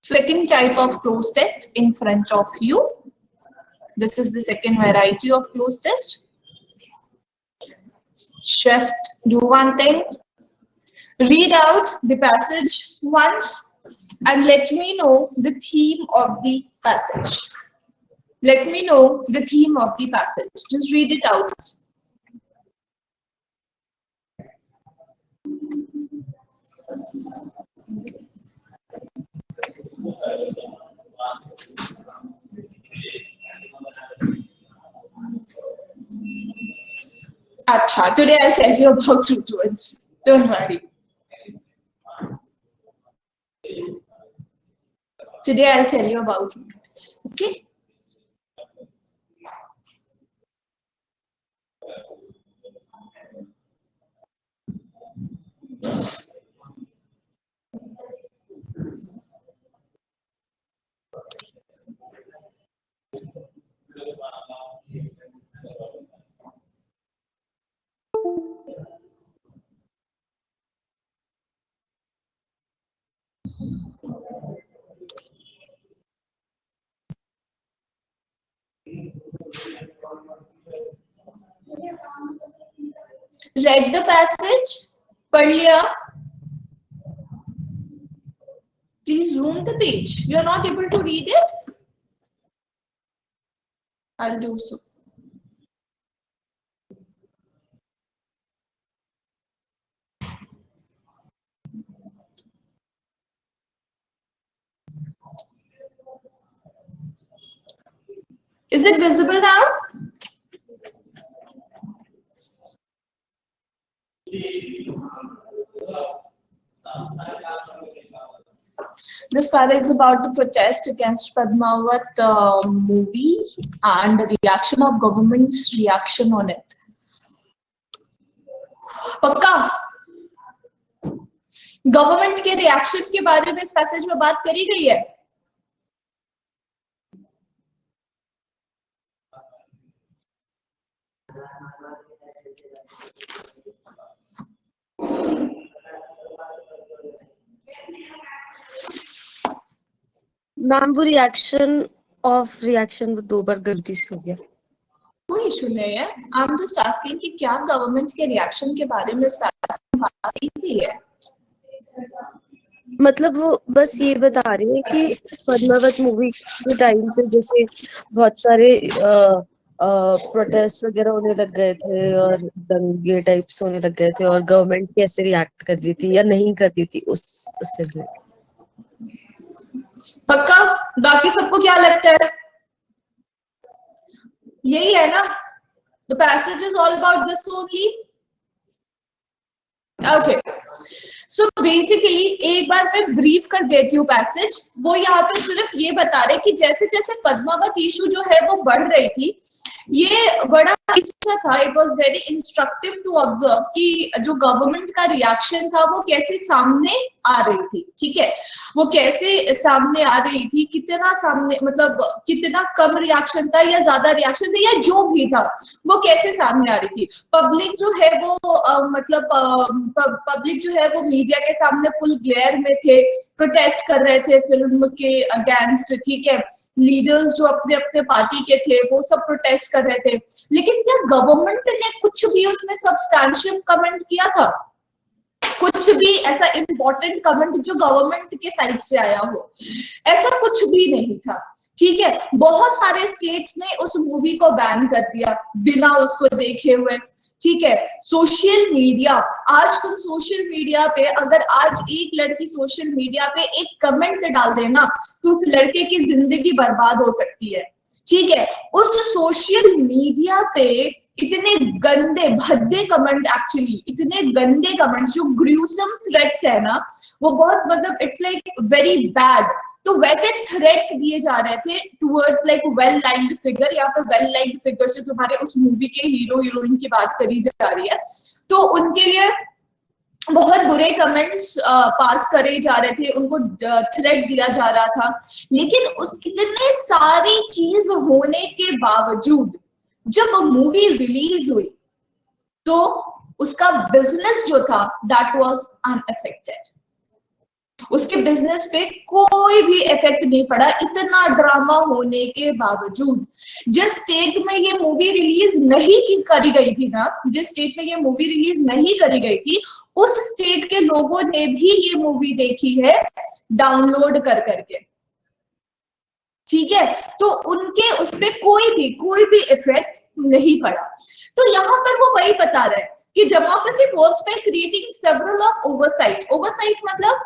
Second type of close test in front of you. This is the second variety of close test. Just do one thing. Read out the passage once and let me know the theme of the passage. Let me know the theme of the passage. Just read it out. Acha, today I'll tell you about root words. Don't worry. Today I'll tell you about root words. Okay? Read the passage? पढ़ लिया? Please zoom the page. You are not able to read it? I'll do so. Is it visible now? This para is about to protest against Padmavat movie and the reaction of government's reaction on it. पक्का government के reaction के बारे में इस passage में बात करी गई है. मैम वो रिएक्शन वो 2 बार गलती से हो गया. कोई इशू नहीं है. आई एम जस्ट आस्किंग कि क्या गवर्नमेंट के रिएक्शन के बारे में इस पैसेज में बात की गई है. मतलब वो बस ये बता रही है कि पद्मावत मूवी के टाइम पे जैसे बहुत सारे प्रोटेस्ट वगैरह होने लग गए थे और दंगे टाइप्स होने लग गए थे और गवर्नमेंट कैसे रिएक्ट कर रही थी या नहीं कर रही थी उससे पक्का. बाकी सबको क्या लगता है? यही है ना? The passage is all about this only. Okay. So basically एक बार मैं ब्रीफ कर देती हूँ पैसेज. वो यहाँ पे सिर्फ ये बता रहे कि जैसे जैसे पद्मावत इशू जो है वो बढ़ रही थी, ये बड़ा अच्छा था. It was very instructive to observe कि जो गवर्नमेंट का रिएक्शन था वो कैसे सामने आ रही थी. ठीक है, वो कैसे सामने आ रही थी, कितना सामने, मतलब कितना कम रिएक्शन था या ज्यादा रिएक्शन था या जो भी था वो कैसे सामने आ रही थी. पब्लिक जो है वो पब्लिक जो है वो मीडिया के सामने फुल ग्लेयर में थे, प्रोटेस्ट कर रहे थे फिल्म के अगेंस्ट. ठीक है, लीडर्स जो अपने अपने पार्टी के थे वो सब प्रोटेस्ट कर रहे थे. लेकिन क्या गवर्नमेंट ने कुछ भी उसमें सब्सटैंशियल कमेंट किया था? कुछ भी ऐसा इंपॉर्टेंट कमेंट जो गवर्नमेंट के साइड से आया हो, ऐसा कुछ भी नहीं था. ठीक है, बहुत सारे स्टेट्स ने उस मूवी को बैन कर दिया बिना उसको देखे हुए. ठीक है, सोशल मीडिया, आज तुम सोशल मीडिया पे अगर आज एक लड़की सोशल मीडिया पे एक कमेंट डाल देना तो उस लड़के की जिंदगी बर्बाद हो सकती है. ठीक है, उस सोशल मीडिया पे इतने गंदे भद्दे कमेंट, एक्चुअली इतने गंदे कमेंट्स, जो ग्रूसम थ्रेट्स है ना, वो बहुत, मतलब इट्स लाइक वेरी बैड. तो वैसे थ्रेट्स दिए जा रहे थे towards like well lined figure. यहाँ पे वेल लाइन्ड फिगर से तुम्हारे उस मूवी के हीरो हीरोइन की बात करी जा रही है. तो उनके लिए बहुत बुरे कमेंट्स पास करे जा रहे थे, उनको थ्रेट दिया जा रहा था. लेकिन उस इतने सारी चीज होने के बावजूद जब मूवी रिलीज हुई तो उसका बिजनेस जो था दैट वाज अनअफेक्टेड. उसके बिजनेस पे कोई भी इफेक्ट नहीं पड़ा, इतना ड्रामा होने के बावजूद। जिस स्टेट में ये मूवी रिलीज नहीं करी गई थी ना, जिस स्टेट में ये मूवी रिलीज नहीं करी गई थी, उस स्टेट के लोगों ने भी ये मूवी देखी है डाउनलोड कर करके, ठीक है। तो उनके उस पे कोई भी इफेक्ट नहीं पड़ा। तो यहाँ पर वो वही बता रहे हैं कि democracy works by creating several of oversight. Oversight मतलब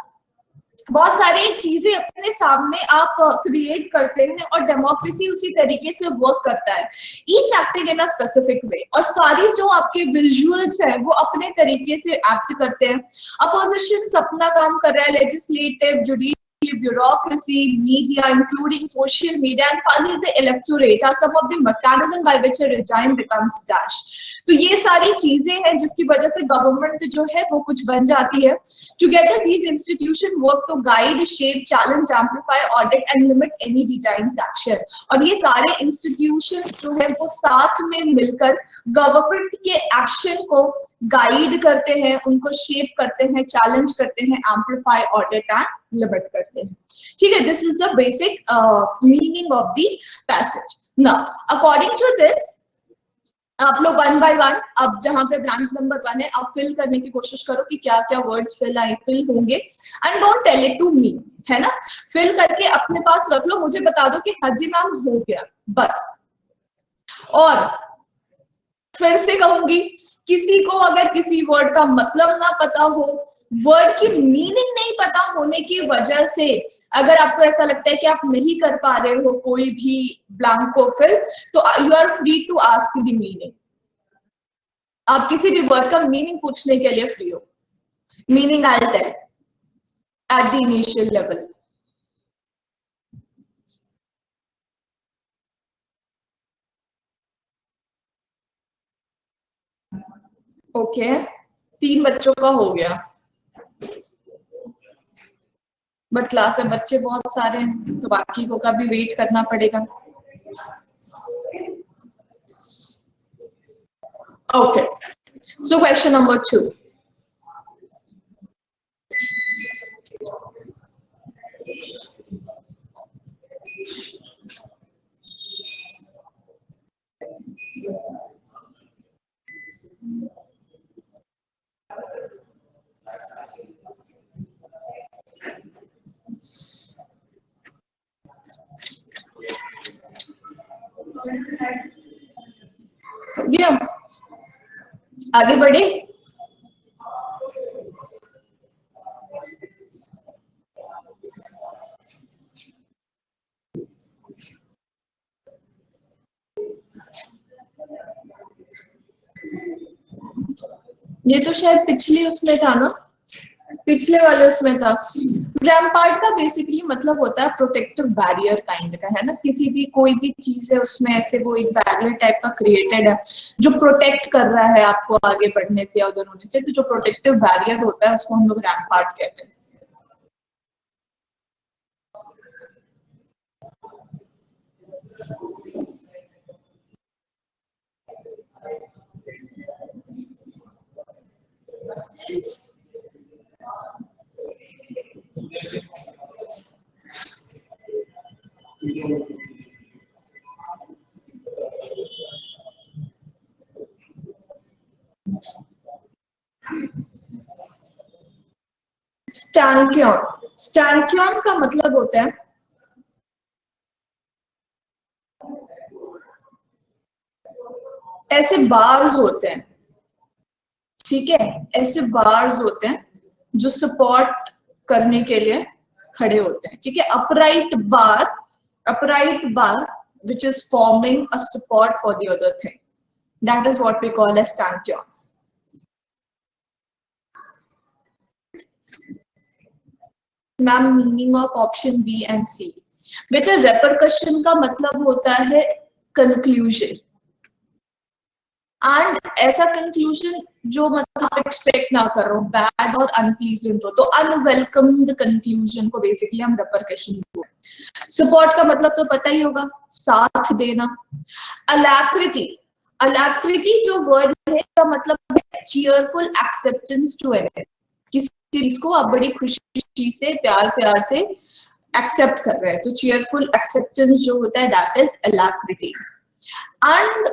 बहुत सारी चीजें अपने सामने आप क्रिएट करते हैं और डेमोक्रेसी उसी तरीके से वर्क करता है, each acting in a specific way. और सारी जो आपके विजुअल्स है वो अपने तरीके से एक्ट करते हैं। अपोजिशन अपना काम कर रहा है, legislative, judicial, bureaucracy, media, including social media, and finally the electorate are some of the mechanism by which a regime becomes dashed. तो ये सारी चीजें हैं जिसकी वजह से गवर्नमेंट जो है वो कुछ बन जाती है। Together these institutions work to guide, shape, challenge, amplify, audit and limit any regime's action. और ये सारे institutions जो है वो साथ में मिलकर गवर्नमेंट के एक्शन को गाइड करते हैं, उनको शेप करते हैं, चैलेंज करते हैं, एम्पलीफाई, ऑडिट एंड लिमिट करते हैं, ठीक है। This is the basic meaning of the passage. Now according to this आप लोग वन बाय वन, अब जहां पे ब्लैंक नंबर 1 है, आप फिल करने की कोशिश करो कि क्या क्या वर्ड्स फिल होंगे, and don't tell it to me, है ना। फिल करके अपने पास रख लो, मुझे बता दो कि हाजी मैम हो गया, बस। और फिर से कहूंगी, किसी को अगर किसी वर्ड का मतलब ना पता हो, वर्ड की मीनिंग नहीं पता होने की वजह से अगर आपको ऐसा लगता है कि आप नहीं कर पा रहे हो कोई भी ब्लैंक को फिल, तो you are free to ask the meaning. आप किसी भी वर्ड का मीनिंग पूछने के लिए फ्री हो। Meaning I will tell at the initial level. Okay, 3 बच्चों का हो गया, बट क्लास में बच्चे बहुत सारे हैं तो बाकी को का भी वेट करना पड़ेगा। Okay, so question number 2। ये आगे बढ़े। ये तो शायद पिछली उसमें था ना, पिछले वाले उसमें था। रैम्पार्ट का बेसिकली मतलब होता है प्रोटेक्टिव बैरियर काइंड का, है ना। किसी भी कोई भी चीज है उसमें ऐसे वो एक बैरियर टाइप का क्रिएटेड है जो प्रोटेक्ट कर रहा है आपको आगे बढ़ने से या उधर होने से। तो जो प्रोटेक्टिव बैरियर होता है उसको हम लोग रैम्पार्ट कहते हैं। स्टैंक्योन, स्टैंक्योन का मतलब होता है ऐसे बार्स होते हैं, ठीक है, ऐसे बार्स होते हैं जो सपोर्ट करने के लिए खड़े होते हैं, ठीक है। Upright bar which is forming a support for the other thing, that is what we call as stanchion. Ma'am meaning of option B and C. बेटा रेपरकशन का मतलब होता है कंक्लूजन, एंड ऐसा कंक्लूजन जो मतलब आप एक्सपेक्ट ना करो, बैड और अनप्लीजेंट हो, तो अनवेलकम्ड कंक्लूजन को बेसिकली हम रेपरकशन बोलते हैं। सपोर्ट का मतलब तो पता ही होगा, साथ देना। अलैक्रिटी, अलैक्रिटी जो वर्ड है का मतलब है चीयरफुल एक्सेप्टेंस टू एनीथिंग, किसी चीज को आप बड़ी खुशी से प्यार से एक्सेप्ट कर रहे हैं। तो चीयरफुल एक्सेप्टेंस जो होता है दैट इज अलैक्रिटी। एंड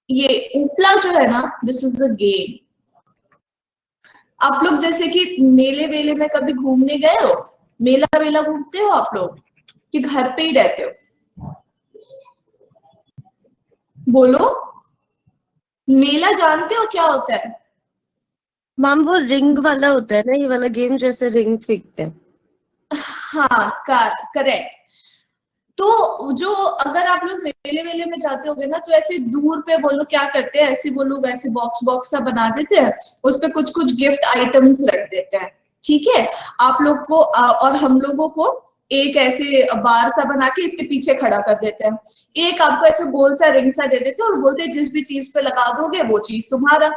ये उपला जो है ना, दिस इज द गेम। आप लोग जैसे कि मेले वेले में कभी घूमने गए हो, मेला वेला घूमते हो आप लोग कि घर पे ही रहते हो? बोलो, मेला जानते हो क्या होता है? मैम वो रिंग वाला होता है ना, ये वाला गेम जैसे रिंग फेंकते हैं। हाँ, करेक्ट। तो जो अगर आप लोग मेले वेले में जाते होगे ना, तो ऐसे दूर पे बोलो क्या करते हैं, ऐसे वो लोग ऐसे बॉक्स बॉक्स सा बना देते हैं, उस पे कुछ कुछ गिफ्ट आइटम्स रख देते हैं, ठीक है। आप लोग को और हम लोगों को एक ऐसे बार सा बना के इसके पीछे खड़ा कर देते हैं। एक आपको ऐसे गोल सा रिंग सा दे देते हैं और बोलते हैं जिस भी चीज पे लगा दोगे वो चीज तुम्हारा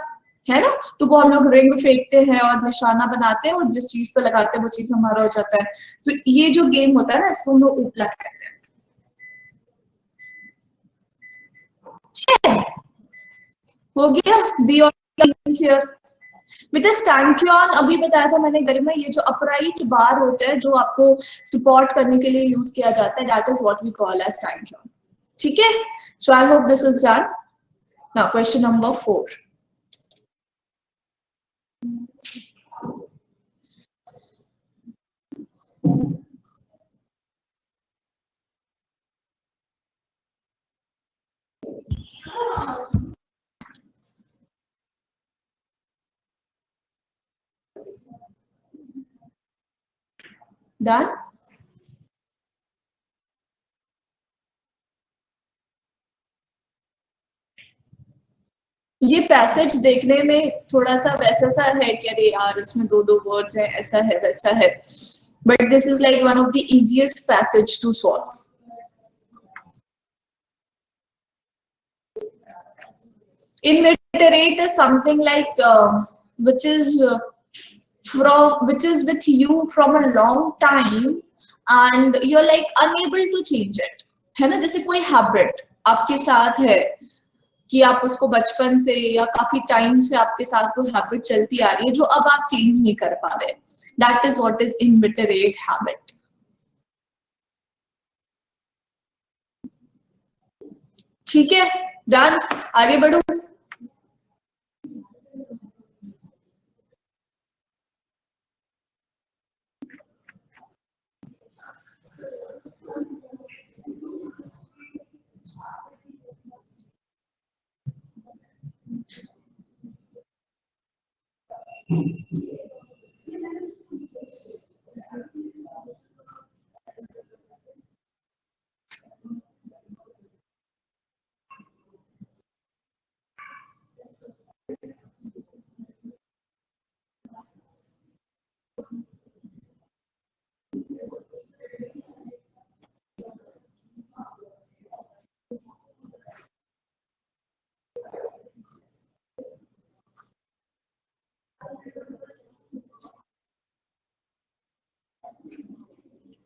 है ना। तो वो हम लोग रिंग फेंकते हैं और निशाना बनाते हैं और जिस चीज पे लगाते हैं वो चीज हमारा हो जाता है। तो ये जो गेम होता है ना, इसको हम लोग उपला कहते हैं। हो गया बी और क्लियर। बेटा स्टैंक्यून अभी बताया था मैंने घर में, ये जो अपराइट बार होता है जो आपको सपोर्ट करने के लिए यूज किया जाता है, that is what we call as stanchion. ठीक है, so I hope this is done. Now question number 4। Done. ये पैसेज देखने में थोड़ा सा वैसा सा है कि अरे यार इसमें दो दो वर्ड्स हैं, ऐसा है वैसा है, but this is like one of the easiest passage to solve. Inveterate is something like which is which is with you from a long time and you're like unable to change it, है ना। जैसे कोई habit आपके साथ है कि आप उसको बचपन से या काफी टाइम से आपके साथ वो हैबिट चलती आ रही है जो अब आप चेंज नहीं कर पा रहे, that is what is inveterate habit. ठीक है, डन, आगे बढ़ो।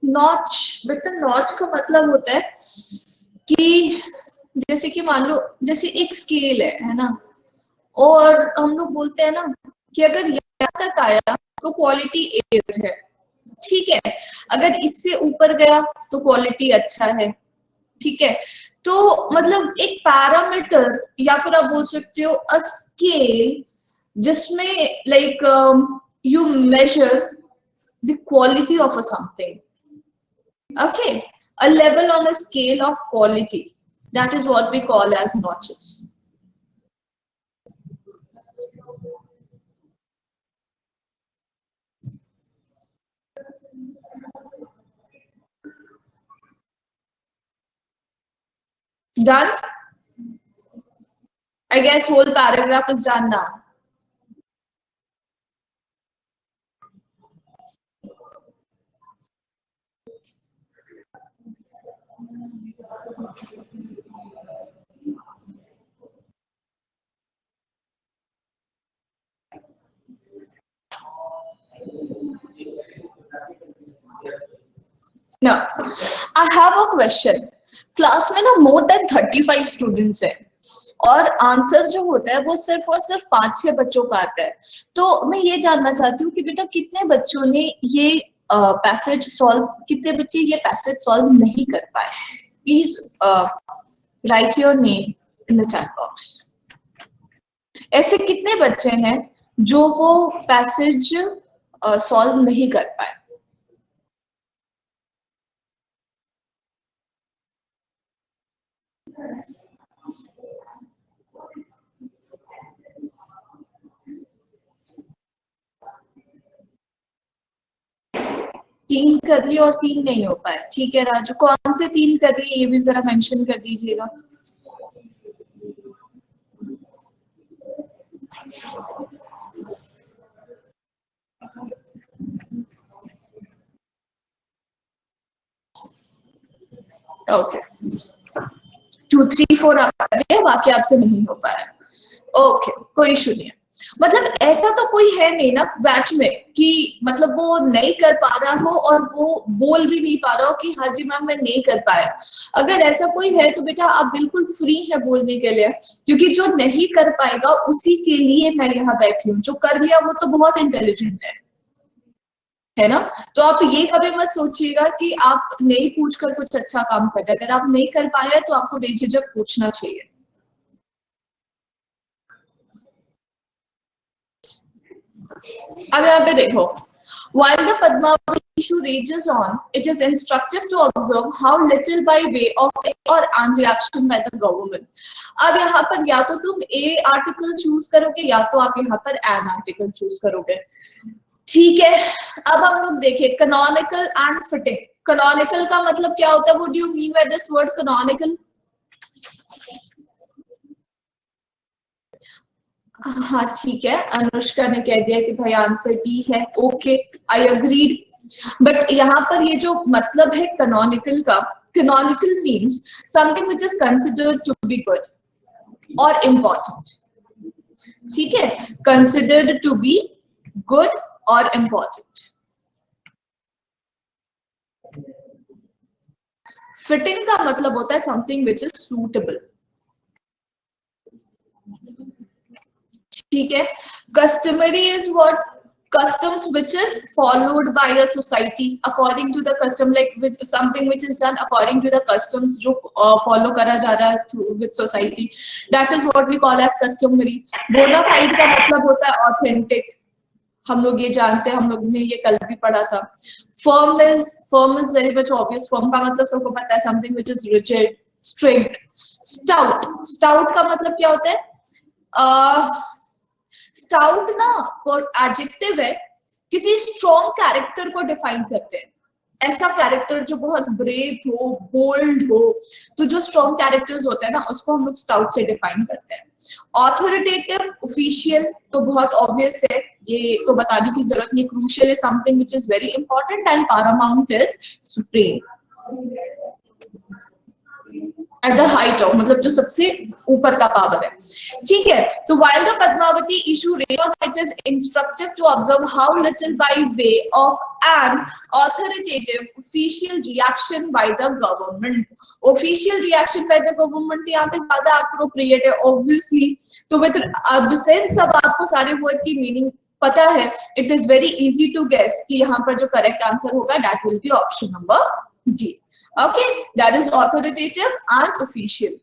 नॉच, बेटा नॉच का मतलब होता है कि जैसे कि मान लो जैसे एक स्केल है ना, और हम लोग बोलते हैं ना कि अगर यहाँ तक आया तो क्वालिटी ए है, ठीक है। अगर इससे ऊपर गया तो क्वालिटी अच्छा है, ठीक है। तो मतलब एक पैरामीटर या फिर आप बोल सकते हो अ स्केल जिसमें like you measure the quality of a something, okay, a level on a scale of quality, that is what we call as notches. Done? I guess whole paragraph is done now. Now, I have a question. Class में ना more than 35 students है, और answer जो होता है वो सिर्फ और सिर्फ 5-6 बच्चों का आता है। तो मैं ये जानना चाहती हूँ कि बेटा कितने बच्चों ने ये पैसेज सॉल्व, कितने बच्चे ये पैसेज सॉल्व नहीं कर पाए? Please right your name in the chat box. ऐसे कितने बच्चे हैं जो वो पैसेज सॉल्व नहीं कर पाए? तीन कर ली और 3 नहीं हो पाए, ठीक है राजू, कौन से 3 कर ली ये भी जरा मेंशन कर दीजिएगा। ओके 2, 3, 4 आ गए, बाकी आपसे नहीं हो पाया। ओके कोई इशू नहीं है। मतलब ऐसा तो कोई है नहीं ना बैच में कि मतलब वो नहीं कर पा रहा हो और वो बोल भी नहीं पा रहा हो कि हाँ जी मैम मैं नहीं कर पाया। अगर ऐसा कोई है तो बेटा आप बिल्कुल फ्री है बोलने के लिए, क्योंकि जो नहीं कर पाएगा उसी के लिए मैं यहाँ बैठी हूँ। जो कर लिया वो तो बहुत इंटेलिजेंट है ना। तो आप ये कभी मत सोचिएगा कि आप नहीं पूछकर कुछ अच्छा काम कर रहे हैं। अगर आप नहीं कर पाए तो आपको बेझिझक पूछना चाहिए। अब यहाँ पे देखो, while the Padmavati issue rages on, it is instructive to observe how little by way of or an reaction by the government. अब यहाँ पर या तो तुम A आर्टिकल चूज करोगे या तो आप यहाँ पर एन आर्टिकल चूज करोगे, ठीक है। अब हम लोग देखें canonical and fitting। canonical का मतलब क्या होता है? What do you mean by this word canonical? हाँ ठीक है, अनुष्का ने कह दिया कि भाई आंसर डी है। Okay I agreed. बट यहाँ पर ये जो मतलब है कैनोनिकल का, canonical means something which is considered to be good और इम्पोर्टेंट, ठीक है, कंसिडर्ड टू बी गुड और इम्पोर्टेंट। फिटिंग का मतलब होता है समथिंग व्हिच इज सूटेबल, ठीक है। Customary is what? customs which is followed by a society according to the custom, like with something which is done according to the customs जो follow करा जा रहा है with society, that is what we call as customary। bona fide का मतलब होता है authentic, हम लोग ये जानते हैं, हम लोग ने ये कल भी पढ़ा था। firm is very much obvious। firm का मतलब सबको पता है, something which is rigid, strict। stout का मतलब क्या होता है? स्टाउट ना एडजेक्टिव है, किसी स्ट्रॉन्ग कैरेक्टर को डिफाइन करते हैं। ऐसा कैरेक्टर जो बहुत ब्रेव हो, बोल्ड हो, तो जो स्ट्रॉन्ग कैरेक्टर्स होते हैं ना उसको हम लोग स्टाउट से डिफाइन करते हैं। ऑथोरिटेटिव, ऑफिशियल तो बहुत ऑब्वियस है, ये तो बताने की जरूरत नहीं। Crucial is something which is very important and Paramount is supreme, at the height of, मतलब जो सबसे ऊपर का पावर है, ठीक है। तो while the Padmavati issue raised on, it is instructive to observe how little by way of an authoritative official reaction by the government। official reaction by the government यहाँ पे ज्यादा appropriate है obviously। तो with अब since अब आपको सारे word की मीनिंग पता है, it is very easy to guess कि यहाँ पर जो करेक्ट आंसर होगा that will be option number D। Okay, that is authoritative and official।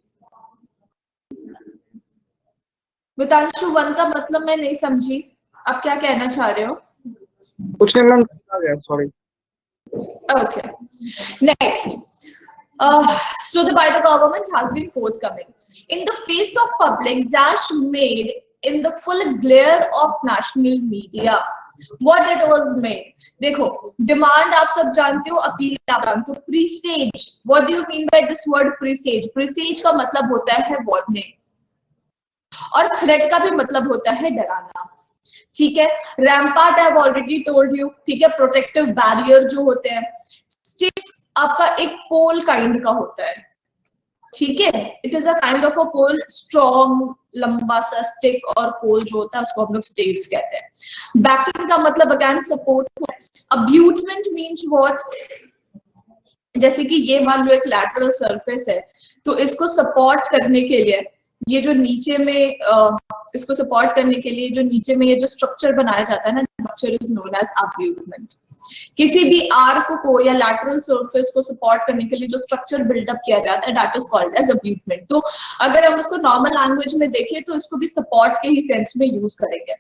वितांशु 1 का मतलब मैं नहीं समझी, आप क्या कहना चाह रहे हो? कुछ नहीं ma'am, sorry. Okay, next। So the by the government has been forthcoming in the face of public dash made in the full glare of national media। What it was made? देखो, डिमांड आप सब जानते हो, appeal आप जानते हो। Presage, what do you mean by this word presage? Presage का मतलब होता है वार्निंग और थ्रेट का भी मतलब होता है डराना, ठीक है। Rampart I have already told you, ठीक है। प्रोटेक्टिव बैरियर जो होते हैं, स्टिक्स आपका एक पोल काइंड का होता है, ठीक है। It is a kind of a pole, strong लंबा सा स्टिक और पोल जो होता है उसको हम लोग स्टेट्स कहते हैं। बैकिंग का मतलब again support. Abutment means what? जैसे कि ये मान लो एक लैटरल सरफेस है, तो इसको सपोर्ट करने के लिए ये जो नीचे में इसको सपोर्ट करने के लिए जो नीचे में ये जो स्ट्रक्चर बनाया जाता है ना, स्ट्रक्चर इज नोन एज अब्यूटमेंट। किसी भी आर्क को या लैटरल सरफेस को सपोर्ट करने के लिए जो स्ट्रक्चर बिल्डअप किया जाता है दैट इज कॉल्ड एज अब्यूटमेंट। तो अगर हम इसको नॉर्मल लैंग्वेज में देखें तो इसको भी सपोर्ट के ही सेंस में यूज करेंगे।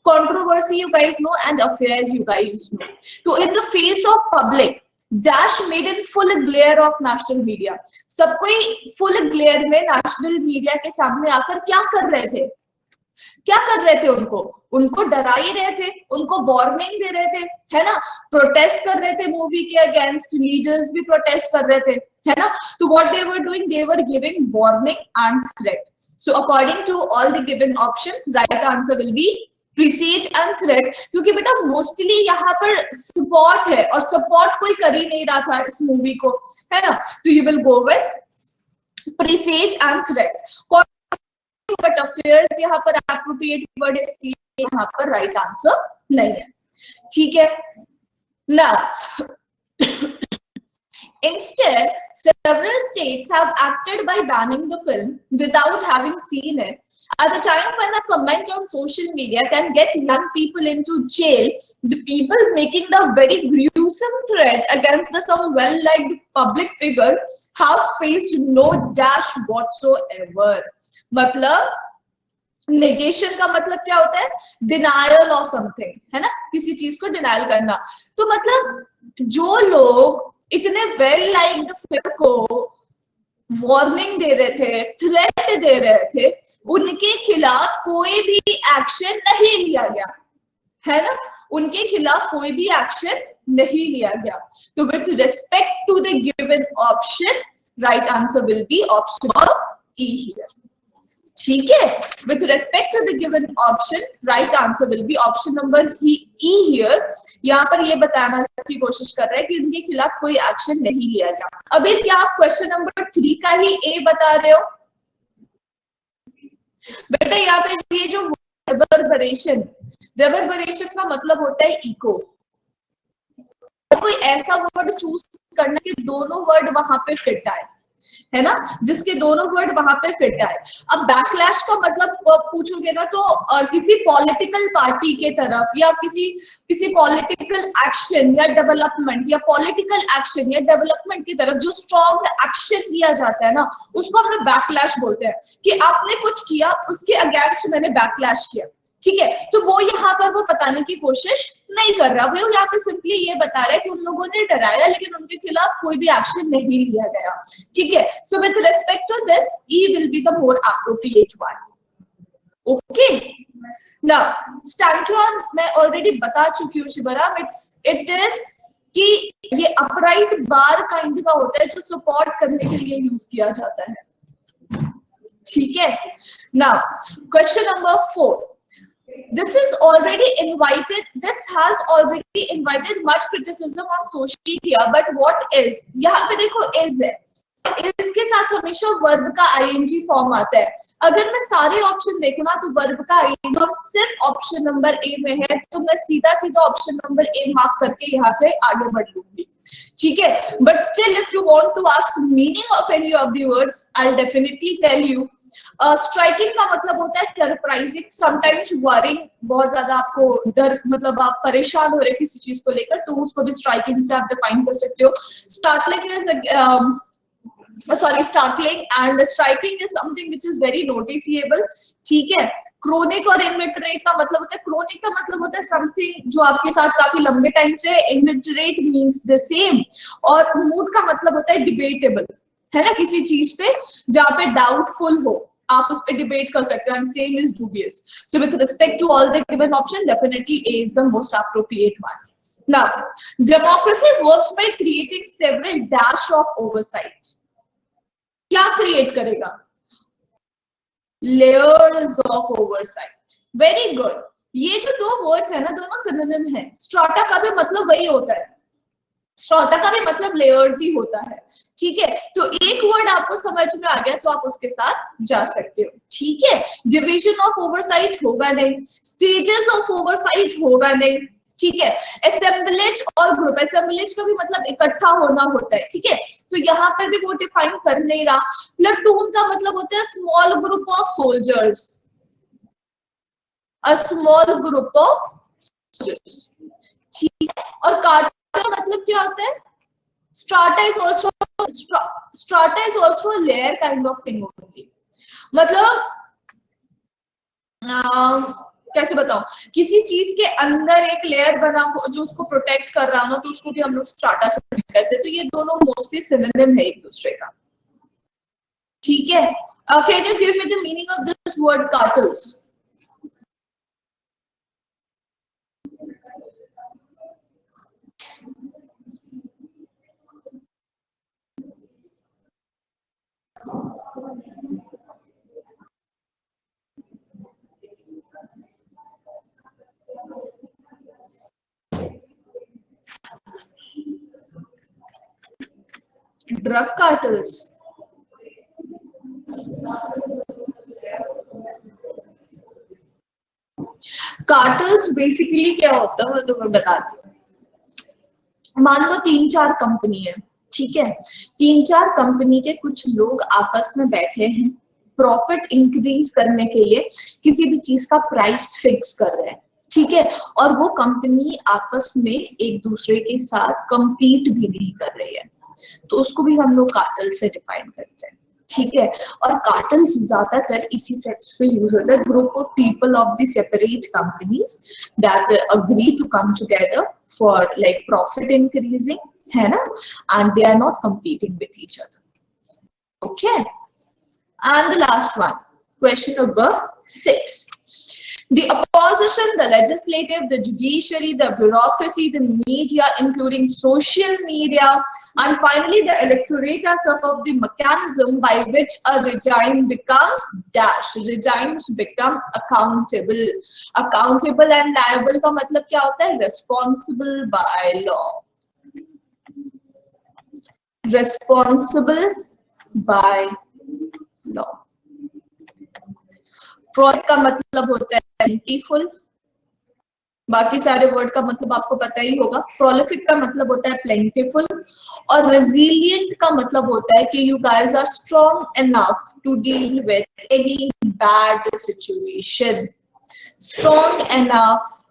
Controversy you guys know and affairs you guys know. तो in the face of public dash made in full glare of national media, सब कोई फुल ग्लेयर में नेशनल मीडिया के सामने आकर क्या कर रहे थे, क्या कर रहे थे, उनको डरा ही रहे थे, उनको वार्निंग दे रहे थे, है ना, प्रोटेस्ट कर रहे थे मूवी के अगेंस्ट, लीडर्स भी प्रोटेस्ट कर रहे थे, है ना। तो what they were doing, they were giving warning and threat. So according to all the given option right answer will be presage and threat, क्योंकि बेटा मोस्टली यहाँ पर सपोर्ट है और सपोर्ट कोई कर ही नहीं रहा था इस मूवी को, है ना। तो you will go with presage and threat. But affairs यहाँ पर एप्रोप्रिएट वर्ड है, यहाँ पर राइट आंसर नहीं है, ठीक है ना। Instead, several states have acted by banning the film without having seen it. At a time when a comment on social media can get young people into jail, the people making the very gruesome threat against the some well-liked public figure have faced no dash whatsoever. मतलब negation का मतलब क्या होता है, denial of something, है ना, किसी चीज को डिनायल करना। तो मतलब जो लोग इतने वेल लाइक्ड फिगर को वार्निंग दे रहे थे, थ्रेट दे रहे थे, उनके खिलाफ कोई भी एक्शन नहीं लिया गया, है ना, उनके खिलाफ कोई भी एक्शन नहीं लिया गया। तो with respect to the given option right answer will be option E here, ठीक है। With respect to the given option right answer will be option number E here. यहाँ पर ये बताना की कोशिश कर रहे हैं कि इनके खिलाफ कोई एक्शन नहीं लिया गया। अभी क्या आप क्वेश्चन नंबर 3 का ही ए बता रहे हो बेटा? यहाँ पे ये जो रेवर्बरेशन, रेवर्बरेशन का मतलब होता है इको। कोई ऐसा वर्ड चूज करना कि दोनों वर्ड वहां पे फिट आए, है ना, जिसके दोनों वर्ड वहां पे फिट आए। अब बैकलैश का मतलब पूछोगे ना तो किसी पॉलिटिकल पार्टी के तरफ या किसी पॉलिटिकल एक्शन या डेवलपमेंट या पॉलिटिकल एक्शन या डेवलपमेंट की तरफ जो स्ट्रॉन्ग एक्शन लिया जाता है ना, उसको हम बैकलैश बोलते हैं कि आपने कुछ किया, उसके अगेंस्ट मैंने बैकलैश किया, ठीक है। तो वो यहाँ पर वो बताने की कोशिश नहीं कर रहा, वो यहाँ पे सिंपली ये बता रहा है कि उन लोगों ने डराया लेकिन उनके खिलाफ कोई भी एक्शन नहीं लिया गया, ठीक है। So with respect to this E will be the more appropriate one, okay. Now stanchion मैं ऑलरेडी बता चुकी हूँ शिवराम, इट इज कि ये अपराइट बार काइंड का होता है जो सपोर्ट करने के लिए यूज किया जाता है, ठीक है। Now question number 4, this has already invited much criticism on social media, but what is, यहाँ पे देखो is है, इसके साथ हमेशा वर्ब का ing फॉर्म आता है। अगर मैं सारे ऑप्शन देखूं ना तो वर्ब का ing और सिर्फ ऑप्शन नंबर ए में है, तो मैं सीधा ऑप्शन नंबर ए मार्क करके यहाँ से आगे बढ़ लूंगी, ठीक है। But still if you want to ask meaning of any of the words I will definitely tell you. Striking का मतलब होता है सरप्राइजिंग, समटाइम्स वरिंग, बहुत ज्यादा आपको डर, मतलब आप परेशान हो रहे किसी चीज को लेकर, तो उसको भी स्ट्राइकिंग से आप डिफाइन कर सकते हो। Startling and striking is something which is very noticeable, ठीक है। क्रोनिक और इनविटरेट का मतलब होता है, क्रोनिक का मतलब होता है समथिंग जो आपके साथ काफी लंबे टाइम से, इनविटरेट मींस द सेम, और मूड का मतलब होता है डिबेटेबल, है ना, किसी चीज पे जहाँ पे डाउटफुल हो आप उस पे डिबेट कर सकते हो, and same is dubious. So with respect to all the given option, definitely A is the most appropriate one. Now, democracy works by creating several dash of oversight. क्या create करेगा? Layers of oversight. Very good. ये जो दो words है ना, दोनों synonym है। Strata का भी मतलब वही होता है, स्ट्राटा का भी मतलब लेयर्स ही होता है, ठीक है। तो एक वर्ड आपको समझ में आ गया तो आप उसके साथ जा सकते हो, ठीक है। डिवीजन ऑफ ओवरसाइट होगा नहीं, स्टेजेस ऑफ ओवरसाइट होगा नहीं, ठीक है। असेंबलेज और ग्रुप, असेंबलेज का भी मतलब इकट्ठा होना होता है, ठीक है। तो यहाँ पर भी वो डिफाइन कर नहीं रहा। प्लाटून का मतलब होता है small group of soldiers, a small group of soldiers, ठीक है। और कार्टर का मतलब क्या होता है? Strata is also, strata is also a layer kind of thing होती, मतलब कैसे बताऊं, किसी चीज के अंदर एक लेयर बना हो जो उसको प्रोटेक्ट कर रहा हो ना, तो उसको भी हम लोग स्ट्राटा से कहते हैं। तो ये दोनों मोस्टली सिनोनिम है एक दूसरे का, ठीक है। Can you give me the meaning of this word cartels? Drug cartels, cartels basically क्या होता है मैं तुम्हें बताती हूँ। मान लो 3-4 कंपनी है, ठीक है। 3-4 कंपनी के कुछ लोग आपस में बैठे हैं, प्रॉफिट इंक्रीज करने के लिए किसी भी चीज का प्राइस फिक्स कर रहे हैं, ठीक है। और वो कंपनी आपस में एक दूसरे के साथ compete भी नहीं कर रही है, तो उसको भी हम लोग कार्टल से डिफाइन करते हैं, ठीक है। और कार्टल्स ज्यादातर इसी सेक्स पे यूज होता है, group of people of the separate companies that agree to come together for like profit increasing, है ना, and they are not competing with each other, okay. And the last one, question number 6. The opposition, the legislative, the judiciary, the bureaucracy, the media, including social media, and finally the electorate are some of the mechanism by which a regime becomes dash. Regimes become accountable. Accountable and liable का मतलब क्या होता है? Responsible by law. Responsible by law. Fraud का मतलब होता है plentiful, बाकी सारे वर्ड का मतलब आपको पता ही होगा। प्रोलिफिक का मतलब होता है प्लेंटिफुल, और रेजिलिएंट का मतलब होता है कि you guys are strong enough to deal with any bad situation, strong enough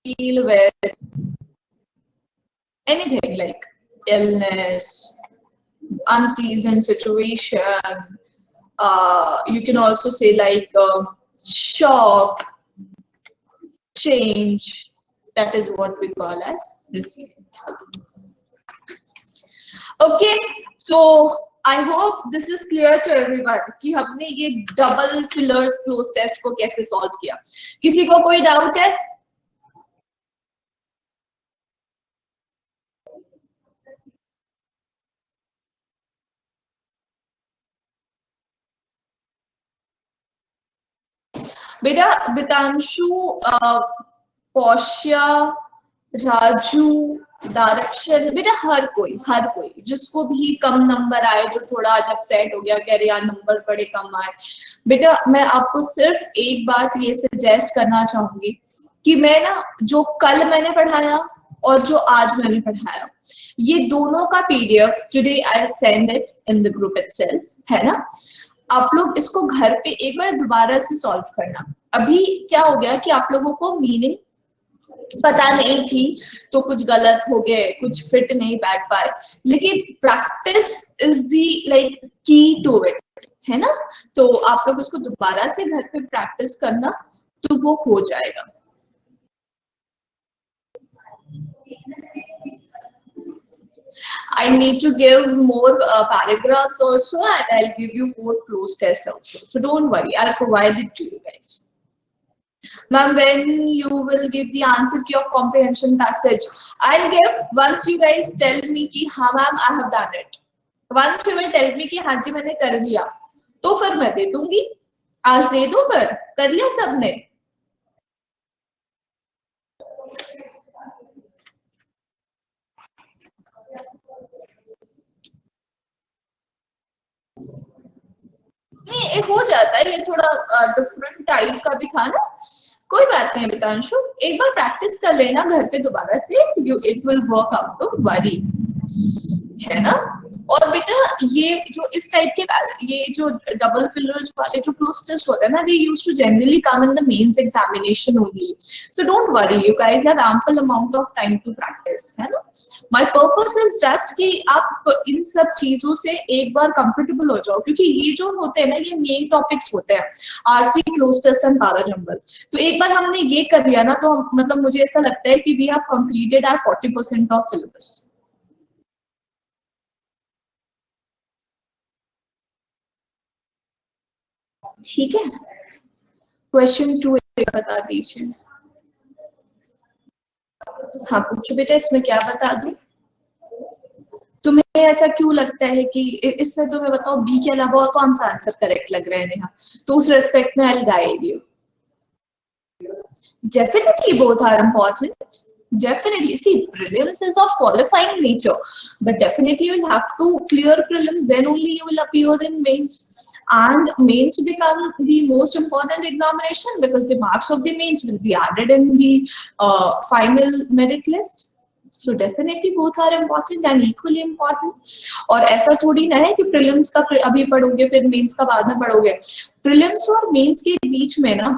deal with anything like illness, unpleasant situation, you can also say like shock, change. That is what we call as resilient. Okay, so I hope this is clear to everyone कि हमने ये double fillers cloze test को कैसे solve किया। किसी को कोई doubt है? बेटा बितांशु, पौष्या, राजू, डायरेक्शन, बेटा हर कोई जिसको भी कम नंबर आए, जो थोड़ा आज अपसेट हो गया कह रहे यार नंबर बड़े कम आए, बेटा मैं आपको सिर्फ एक बात ये सजेस्ट करना चाहूंगी कि मैं ना जो कल मैंने पढ़ाया और जो आज मैंने पढ़ाया, ये दोनों का PDF today I send it in the group itself, है ना। आप लोग इसको घर पे एक बार दोबारा से सॉल्व करना। अभी क्या हो गया कि आप लोगों को मीनिंग पता नहीं थी तो कुछ गलत हो गए, कुछ फिट नहीं बैठ पाए, लेकिन प्रैक्टिस इज दी लाइक की टू इट, है ना। तो आप लोग उसको दोबारा से घर पे प्रैक्टिस करना तो वो हो जाएगा। I need to give more paragraphs also, and I'll give you more close test also. So don't worry, I'll provide it to you guys. Ma'am, when you will give the answer key of comprehension passage, I'll give once you guys tell me कि हाँ ma'am I have done it. Once you will tell me कि हाँ जी मैंने कर लिया, तो फिर मैं दे दूंगी। आज दे दूं फिर? कर लिया सबने? नहीं, एक हो जाता है, ये थोड़ा डिफरेंट टाइप का भी था ना कोई बात नहीं बितांशु, एक बार प्रैक्टिस कर लेना घर पे दोबारा से, you it will work out, don't worry, है ना। और बेटा ये जो इस टाइप के ये जो डबल फिलर्स वाले जो क्लोज टेस्ट होते हैं ना, they used to generally come in the mains examination only, so don't worry, you guys have ample amount of time to practise, है ना। माय पर्पस इज जस्ट कि आप इन सब चीजों से एक बार कंफर्टेबल हो जाओ, क्योंकि ये जो होते हैं ना ये मेन टॉपिक्स होते हैं, RC, cloze test and para jumble. तो एक बार हमने ये कर लिया ना, तो मतलब मुझे ऐसा लगता है कि we have completed our 40% of syllabus. ठीक है, क्वेश्चन 2 बता दीजिए। हाँ पूछो बेटा, इसमें क्या बता दूं? तुम्हें ऐसा क्यों लगता है कि इसमें तुम्हें बताओ बी के अलावा और कौन सा आंसर करेक्ट लग रहा है नेहा? तो उस रेस्पेक्ट में I will guide you. Definitely both are important. Definitely, see, prelims is of qualifying nature, but definitely you will have to clear prelims, then only you will appear in mains. And mains become the most important examination because the marks of the mains will be added in the final merit list. So definitely both are important and equally important. और ऐसा थोड़ी ना है कि prelims का अभी पढ़ोगे फिर mains का बाद में पढ़ोगे। prelims और mains के बीच में ना,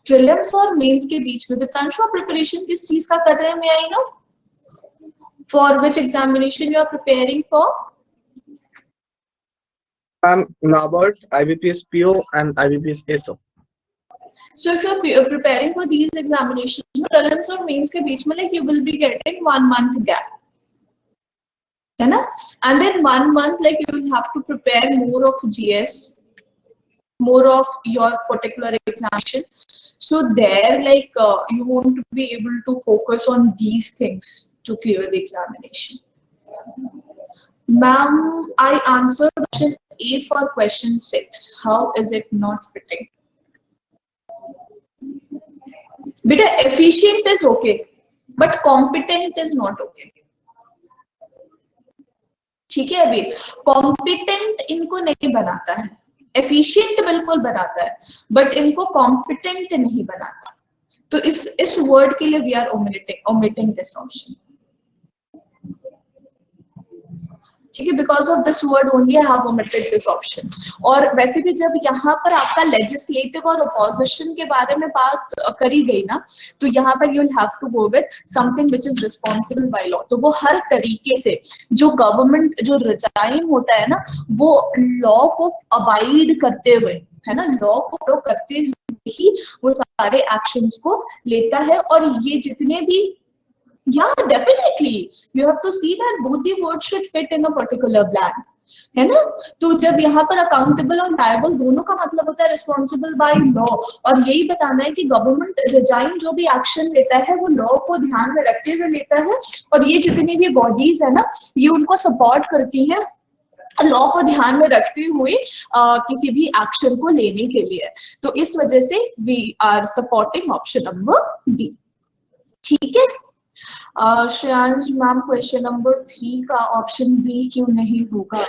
प्रीलिम्स और मेंस के बीच में दितांशु प्रिपरेशन किस चीज का कर रहे हैं? May I know for which examination you are preparing for? NABARD, IBPS PO and IBPS SO. So if you are preparing for these examinations, prelims और मेंस के बीच में like you will be getting 1 month gap, है ना? And then 1 month like you will have to prepare more of GS, more of your particular examination. So there like you want to be able to focus on these things to clear the examination. Ma'am, I answered question A for question 6. How is it not fitting? Beta, efficient is okay, but competent is not okay. ठीक है, अभी competent इनको नहीं बनाता है, efficient बिल्कुल बनाता है, बट इनको कॉम्पिटेंट नहीं बनाता। तो इस वर्ड के लिए we are omitting this option, ठीक है, because of this word only I have omitted this option. और वैसे भी जब यहाँ पर आपका लेजिस्लेटिव और अपोजिशन के बारे में बात करी गई ना, तो यहाँ पर you will have to go with something which is responsible by law. तो वो हर तरीके से जो गवर्नमेंट जो रिजाइन होता है ना, वो लॉ को अबाइड करते हुए, है ना, लॉ को फॉलो करते हुए ही वो सारे एक्शंस को लेता है। और ये जितने भी Yeah, definitely. You have to see that both the words should fit in a particular blank, है ना। तो जब यहाँ पर अकाउंटेबल और लायबल दोनों का मतलब होता है रिस्पॉन्सिबल बाय लॉ, और यही बताना है कि गवर्नमेंट रिजाइन जो भी एक्शन लेता है वो लॉ को ध्यान में रखते हुए लेता है, और ये जितनी भी बॉडीज है ना, ये उनको सपोर्ट करती है लॉ को ध्यान में रखते हुए किसी भी एक्शन को लेने के लिए। तो इस वजह से we are supporting option number B, ठीक है। श्रेयांश मैम, क्वेश्चन नंबर 3 का ऑप्शन बी क्यों नहीं होगा?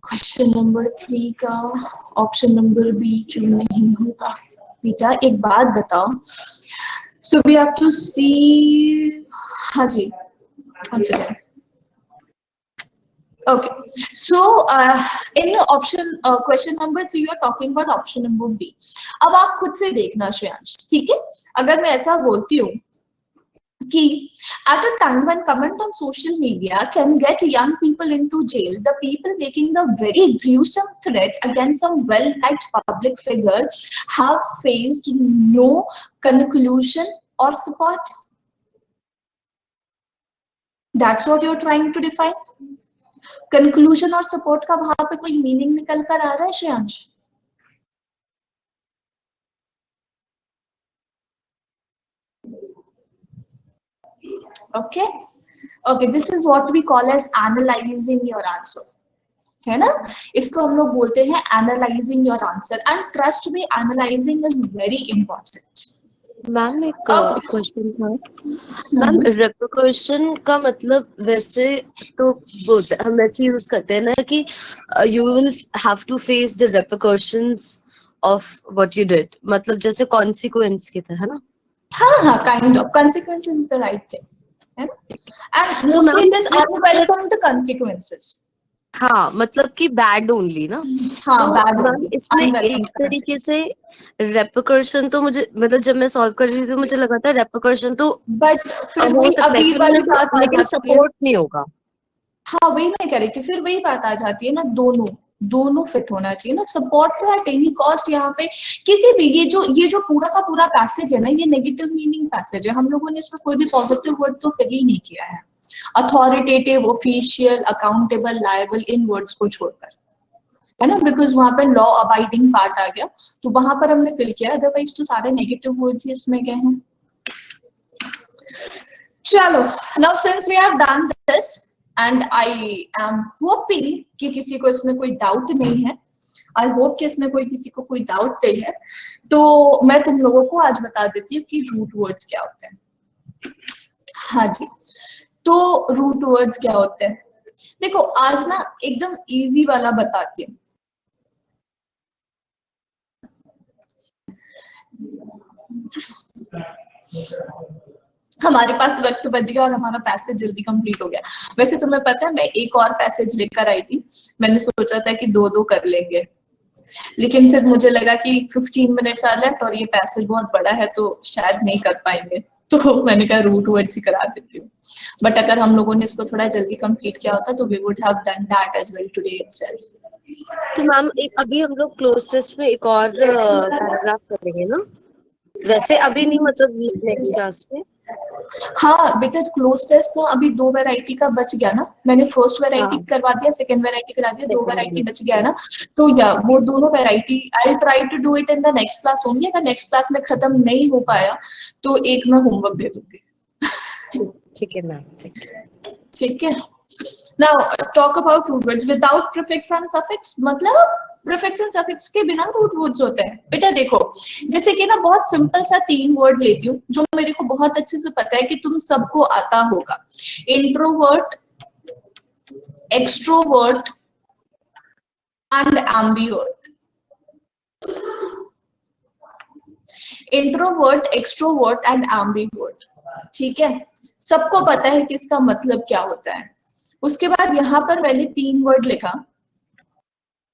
क्वेश्चन नंबर 3 का ऑप्शन नंबर बी क्यों नहीं होगा? बेटा एक बात बताओ, सो वी हैव टू सी, हाँ जी, अच्छा, okay, so in option question number 3 you are talking about option number B. अब आप खुद से देखना श्रेयांश, ठीक है। अगर मैं ऐसा बोलती हूँ कि at a time when comment on social media can get young people into jail, the people making the very gruesome threat against some well-liked public figure have faced no conclusion or support. That's what you're trying to define. Conclusion और support का वहां पे कोई meaning निकल कर आ रहा है Shreyansh? Okay okay, this is what we call as analysing your answer, है ना। इसको हम लोग बोलते हैं analysing your answer, and trust me analysing is very important. Ma'am एक क्वेश्चन था मैम, रेपरकशन का मतलब वैसे तो हम ऐसे यूज करते हैं ना कि you will have to face the repercussions of what you did, मतलब जैसे कॉन्सिक्वेंस की तरह, है ना? हाँ, kind of consequences is the right thing, है ना? And तो mostly ma'am it is unwelcome consequences. हाँ, मतलब कि बैड ओनली ना। हाँ, तो bad मैम only, इसमें unwelcome एक तरीके से रेपकर्शन तो मुझे, मतलब जब मैं सॉल्व कर रही थी तो मुझे लगा था रेपकर्शन तो बट फिर हो वही सकता है अभी कि वाली उन्होंने बात आ लेकिन जाती है। सपोर्ट नहीं होगा। हाँ, वही मैं कह रही थी, फिर वही बात आ जाती है ना, दोनों दोनों फिट होना चाहिए ना। सपोर्ट तो एट एनी कॉस्ट यहाँ पे किसी भी, ये जो पूरा का पूरा पैसेज है ना, ये नेगेटिव मीनिंग पैसेज है। हम लोगों ने इसमें कोई भी पॉजिटिव वर्ड तो फिल ही नहीं किया है, अथॉरिटेटिव, ऑफिशियल, अकाउंटेबल, लायबल, इन वर्ड्स को छोड़कर, है ना, बिकॉज वहां पर लॉ अबाइडिंग पार्ट आ गया, तो वहां पर हमने फिल किया, अदरवाइज तो सारे नेगेटिव वर्ड्स ही इसमें गए हैं। चलो, now since we have done this and I am hoping कि किसी को इसमें कोई डाउट नहीं है, आई होप कि इसमें किसी को कोई डाउट नहीं है, तो मैं तुम लोगों को आज बता देती हूँ कि रूट वर्ड्स क्या होते हैं। हाँ जी, तो रूट वर्ड्स क्या होते हैं, देखो आज ना एकदम इजी वाला बताती हूँ। हमारे पास वक्त बच गया और हमारा पैसेज जल्दी कंप्लीट हो गया। वैसे तुम्हें पता है मैं एक और पैसेज लेकर आई थी, मैंने सोचा था कि दो दो कर लेंगे, लेकिन फिर मुझे लगा कि 15 मिनट्स आ लेफ्ट और ये पैसेज बहुत बड़ा है तो शायद नहीं कर पाएंगे, तो मैंने कहा रूट वर्ड्स ही करा देती हूँ। बट अगर हम लोगों ने इसको थोड़ा जल्दी कंप्लीट किया होता तो we would have done that as well today itself. तो मैम एक अभी हम लोग क्लोज टेस्ट में एक और पैराग्राफ करेंगे ना, वैसे अभी नहीं, मतलब नेक्स्ट क्लास में। हाँ बेटा, क्लोज टेस्ट तो अभी दो वैरायटी का बच गया ना, मैंने फर्स्ट वैरायटी हाँ, करवा दिया, सेकंड वैरायटी करा दिया, दो second वैरायटी वाली। बच गया है ना, तो या वो दोनों variety I try to do it in the next class only. अगर नेक्स्ट क्लास में खत्म नहीं हो पाया तो एक मैं होमवर्क दे दूंगी, ठीक है मैम, ठीक है। ठीक है। Now talk about root words without prefix and suffix, मतलब प्रीफिक्स एंड सफिक्स के बिना रूट वर्ड्स होते हैं। बेटा देखो, जैसे कि ना बहुत सिंपल सा तीन वर्ड लेती हूँ जो मेरे को बहुत अच्छे से पता है कि तुम सबको आता होगा, introvert, extrovert and ambivert. Introvert, extrovert and ambivert, ठीक है, सबको पता है कि इसका मतलब क्या होता है। उसके बाद यहां पर मैंने तीन वर्ड लिखा,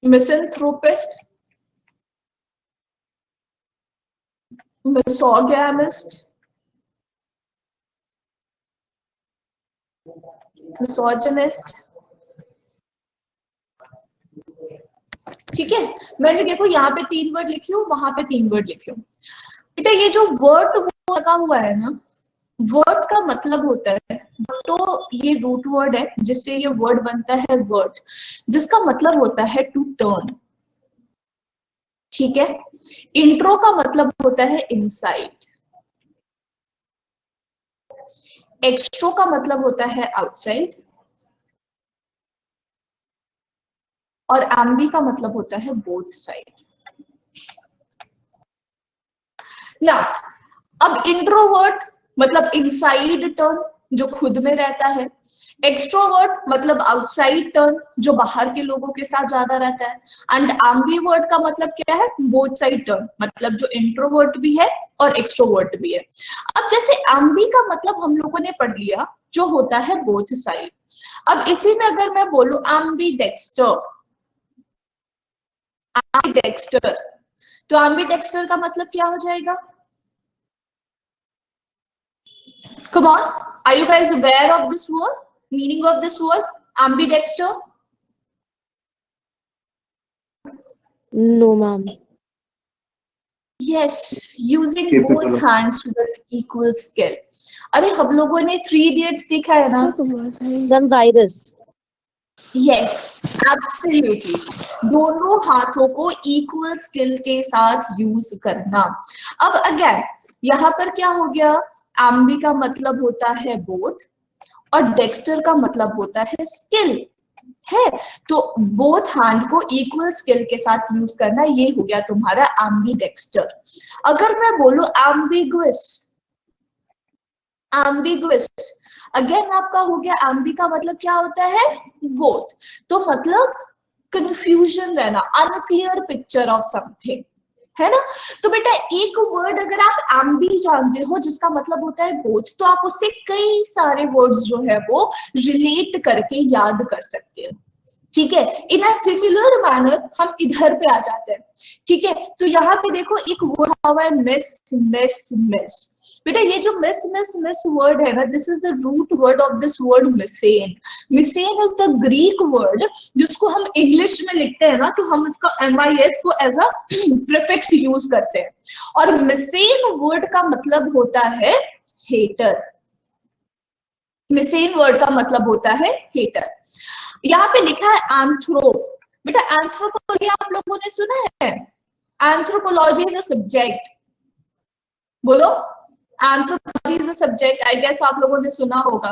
मिसैंथ्रोपिस्ट, मिसोगैमिस्ट, मिसोजिनिस्ट, ठीक है। मैंने देखो यहाँ पे तीन वर्ड लिखी हूँ, वहां पे तीन वर्ड लिखी हूँ। बेटा ये जो वर्ड लगा हुआ है ना, वर्ड का मतलब होता है, तो ये रूट वर्ड है जिससे ये वर्ड बनता है वर्ड, जिसका मतलब होता है टू टर्न, ठीक है। इंट्रो का मतलब होता है इनसाइड, एक्सट्रो का मतलब होता है आउटसाइड, और एम्बी का मतलब होता है बोथ साइड। ना अब इंट्रोवर्ट मतलब इनसाइड टर्न जो खुद में रहता है, एक्सट्रोवर्ट मतलब आउटसाइड टर्न जो बाहर के लोगों के साथ ज्यादा रहता है, एंड एम्बिवर्ट का मतलब क्या है, बोथ साइड टर्न, मतलब जो इंट्रोवर्ट भी है और एक्सट्रोवर्ट भी है। अब जैसे एम्बी का मतलब हम लोगों ने पढ़ लिया जो होता है बोथ साइड। अब इसी में अगर मैं बोलूं एम्बीडेक्स्टर, एम्बीडेक्स्टर, तो एम्बीडेक्स्टर का मतलब क्या हो जाएगा? Come on, are you guys aware of this word? Meaning of this word, ambidexter? No ma'am. Yes, using both hands with equal skill. अरे हम लोगों ने 3 Idiots देखा है ना? Ma'am virus. Yes, absolutely. दोनों हाथों को इक्वल स्किल के साथ यूज करना। अब अगेन यहाँ पर क्या हो गया, एम्बी का मतलब होता है बोथ और डेक्स्टर का मतलब होता है स्किल, है, तो बोथ हैंड को इक्वल स्किल के साथ यूज करना, ये हो गया तुम्हारा एम्बीडेक्स्टर। अगर मैं बोलूं एम्बिगुअस, एम्बिगुअस अगेन आपका हो गया, एम्बी का मतलब क्या होता है, बोथ, तो मतलब कंफ्यूजन रहना, अनक्लियर पिक्चर ऑफ समथिंग, है ना। तो बेटा एक वर्ड अगर आप एम्बी जानते हो जिसका मतलब होता है बोथ, तो आप उससे कई सारे वर्ड्स जो है वो रिलेट करके याद कर सकते हो। ठीक है, इन अ सिमिलर मैनर हम इधर पे आ जाते हैं। ठीक है, तो यहाँ पे देखो एक वर्ड हुआ है मिस मिस मिस। बेटा ये जो मिस मिस मिस वर्ड है ना, this is the root word of this word misein. Misein is the Greek word जिसको हम इंग्लिश में लिखते हैं ना, तो हम इसका MIS को एज अ प्रीफिक्स यूज करते हैं। और मिसेन वर्ड का मतलब होता है हेटर। मिसेन वर्ड का मतलब होता है हेटर। यहाँ पे लिखा है एंथ्रो। बेटा एंथ्रोपोलॉजी आप लोगों ने सुना है? Anthropology is a subject. बोलो, anthropology is a subject, I guess आप लोगों ने सुना होगा,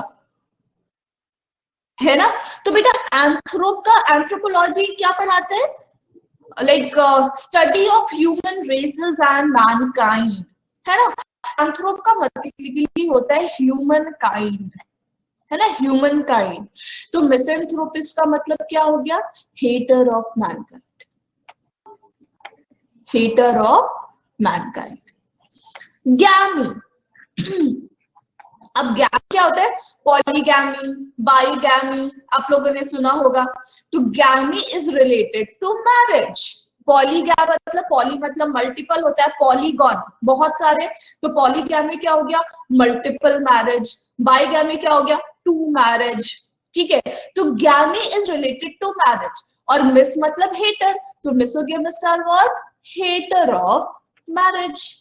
है ना। तो बेटा एंथ्रोपोलॉजी क्या पढ़ाते हैं? Like study of human races and mankind, है ना। एंथ्रोप का मतलब बेसिकली होता है ह्यूमन काइंड, है ना, ह्यूमन काइंड। तो मिसएंथ्रोपिस्ट का मतलब क्या हो गया? Hater of mankind, hater of mankind. Gamy. अब गैमी क्या होता है? पॉलीगैमी, बाईगैमी, आप लोगों ने सुना होगा। तो gamy is related to marriage. पॉलीगैम मतलब, पॉली मतलब मल्टीपल होता है, पॉलीगॉन बहुत सारे। तो पॉलीगैमी क्या हो गया? Multiple marriage. बाईगैमी क्या हो गया? Two marriage. ठीक है, तो gamy is related to marriage. और मिस मतलब हेटर, तो misogamist are what? Hater of marriage,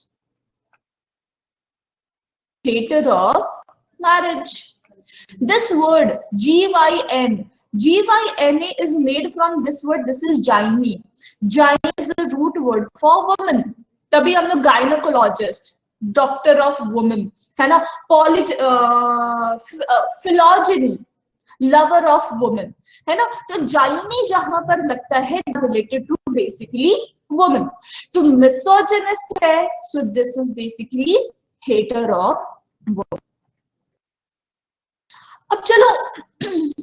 hater of marriage. This word GYN, GYNA is made from this word. This is gynae. Gynae is the root word for woman. तभी हम लोग gynaecologist, doctor of women, है ना। फिलोजेनी, lover of women, है ना। तो जाइनी जहां पर लगता है रिलेटेड टू बेसिकली वुमेन। तो मिसोजिनिस्ट है, so this is basically hater of women. अब चलो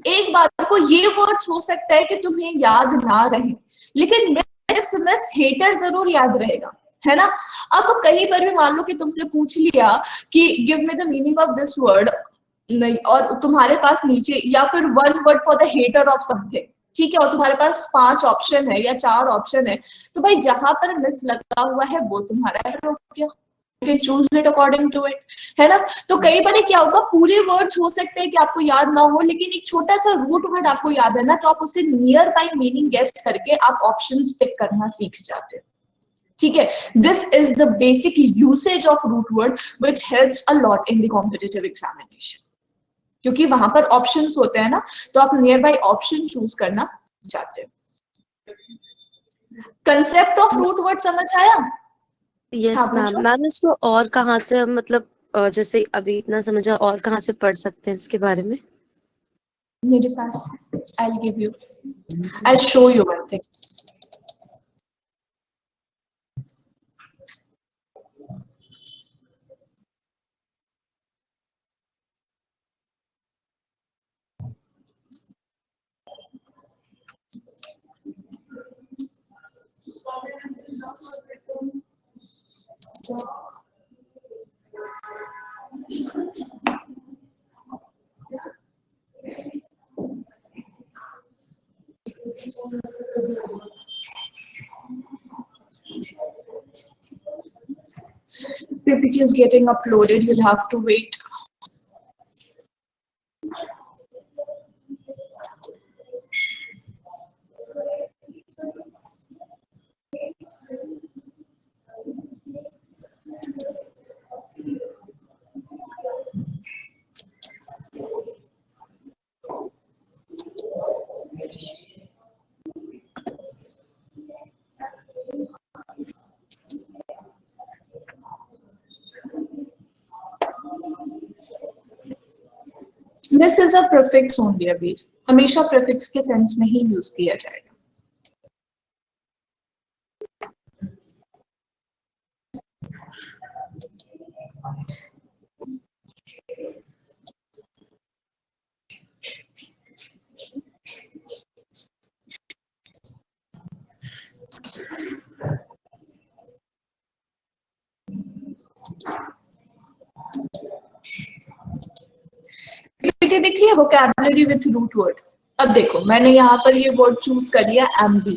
एक बात को, ये वर्ड्स हो सकता है कि तुम्हें याद ना रहे, लेकिन मिस हेटर जरूर याद रहेगा, है ना। अब कहीं पर भी मान लो कि तुमसे पूछ लिया कि give me the meaning of this word, नहीं, और तुम्हारे पास नीचे, या फिर one word for the hater of something, ठीक है, और तुम्हारे पास 5 ऑप्शन है या 4 ऑप्शन है, तो भाई जहां पर मिस लगा हुआ है वो तुम्हारा error हो गया। You can choose it according to it, है ना। तो कई बार क्या होगा, पूरे वर्ड्स हो सकते हैं कि आपको याद ना हो, लेकिन एक छोटा सा रूट वर्ड आपको याद है ना, तो आप उससे नियर बाय मीनिंग गेस करके आप ऑप्शन टिक करना सीख जाते हैं। ठीक है, this is the basic usage of root word which helps a lot in the competitive examination, क्योंकि वहां पर ऑप्शंस होते हैं ना, तो आप नियर बाय ऑप्शन चूज करना चाहते हो। कंसेप्ट ऑफ रूट वर्ड समझ आया? यस हाँ मैम। पूछो। मैम इसको और कहाँ से हम मतलब जैसे अभी इतना समझा, और कहाँ से पढ़ सकते हैं इसके बारे में? मेरे पास, I'll give you, I'll show you one thing. PPT is getting uploaded, you'll have to wait. This is a prefix only अभी, हमेशा prefix के सेंस में ही यूज किया जाएगा। एक्टिविटी दिख रही है, वोकैबुलरी विथ रूट वर्ड। अब देखो मैंने यहाँ पर ये वर्ड चूज कर लिया एम्बी,